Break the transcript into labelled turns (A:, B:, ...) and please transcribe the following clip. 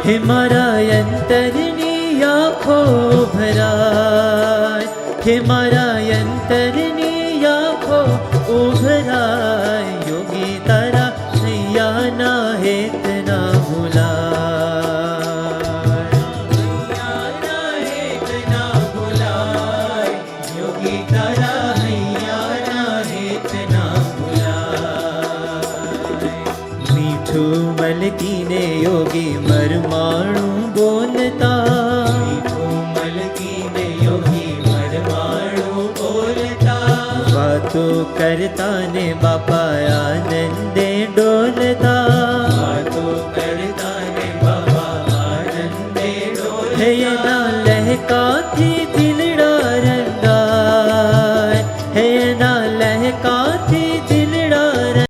A: हे मारा अंतरनी आँखो भराय, हे मारा अंतरनी आँखो उभराय, योगी तारा नैया ना हेत ना भुलाय, नैया ना हेत ना भुलाय, योगी तारा नैया ना हेत ना भुलाय। मीठू मलकीने योगी मरमाणु बोलता, मीठू मलकीने योगी मरमाणु बोलता, वातो करता ने बापा आनंदे डोलता, वातो करता ने बापा आनंदे डोलता। हे ना लहका थी दिलड़ा रंगाय, हे ना लहका थी